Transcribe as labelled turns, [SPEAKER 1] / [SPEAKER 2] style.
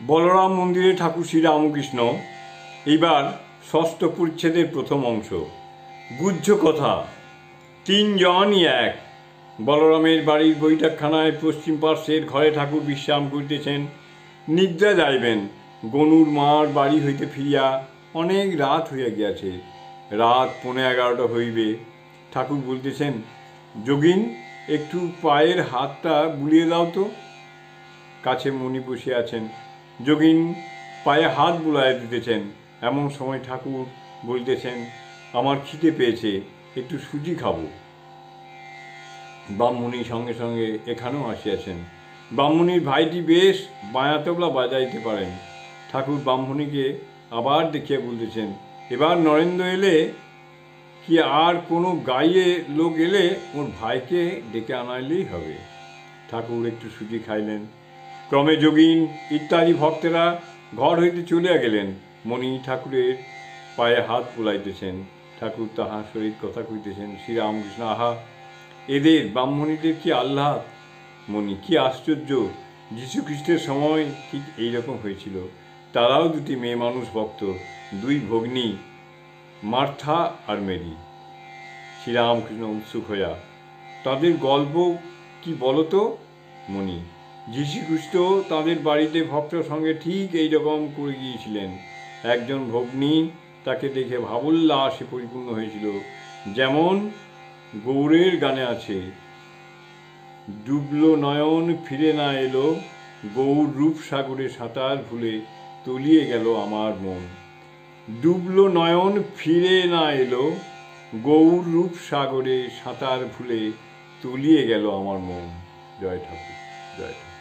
[SPEAKER 1] বলরাম মন্দিরে ঠাকুর শ্রীরামকৃষ্ণ। এইবার ষষ্ঠ পরিচ্ছেদের প্রথম অংশ। গুহ্য কথা। তিনজনই এক। বলরামের বাড়ির বৈঠকখানায় পশ্চিম পার্শ্বের ঘরে ঠাকুর বিশ্রাম করিতেছেন। নিদ্রা যাইবেন। গনুর মার বাড়ি হইতে ফিরিয়া অনেক রাত হইয়া গিয়াছে। রাত 11:30 হইবে। ঠাকুর বলিতেছেন, যোগিন, একটু পায়ের হাতটা বুলিয়ে দাও তো। কাছে মণি বসিয়া আছেন। যোগিন পায়ে হাত বুলাইয়া দিতেছেন। এমন সময় ঠাকুর বলিতেছেন, আমার খিদে পেয়েছে, একটু সুজি খাবো। ব্রাহ্মণী সঙ্গে সঙ্গে এখানেও আসিয়াছেন। ব্রাহ্মণীর ভাইটি বেশ বাঁয়া তবলা বাজাইতে পারেন। ঠাকুর ব্রাহ্মণীকে আবার দেখিয়া বলতেছেন, এবার নরেন্দ্র এলে কি আর কোনো গাইয়ে লোক এলে ওর ভাইকে ডেকে আনাইলেই হবে। ঠাকুর একটু সুজি খাইলেন। ক্রমে যোগিন ইত্যাদি ভক্তেরা ঘর হইতে চলিয়া গেলেন। মণি ঠাকুরের পায়ে হাত বুলাইতেছেন। ঠাকুর তাহার সহিত কথা কইতেছেন। শ্রীরামকৃষ্ণ, আহা, এদের ব্রাহ্মণীদের কি আহ্লাদ! মণি, কি আশ্চর্য! যীশুখ্রিস্টের সময় ঠিক এইরকম হয়েছিল। তারাও দুটি মেয়ে মানুষ ভক্ত, দুই ভগ্নী, মার্থা আর মেরি। শ্রীরামকৃষ্ণ উৎসুক হইয়া, তাদের গল্প কি বলতো? মণি, যীশুখ্রিস্ট তাদের বাড়িতে ভক্তের সঙ্গে ঠিক এইরকম করে গিয়েছিলেন। একজন ভগ্নী তাকে দেখে ভাবোল্লাসে পরিপূর্ণ হয়েছিল, যেমন গৌড়ের গানে আছে, ডুবলো নয়ন ফিরে না এলো, গৌর রূপসাগরে সাঁতার ভুলে তলিয়ে গেল আমার মন। ডুবলো নয়ন ফিরে না এলো, গৌর রূপসাগরে সাঁতার ভুলে তলিয়ে গেল আমার মন। জয় ঠাকুর, জয় ঠাকুর।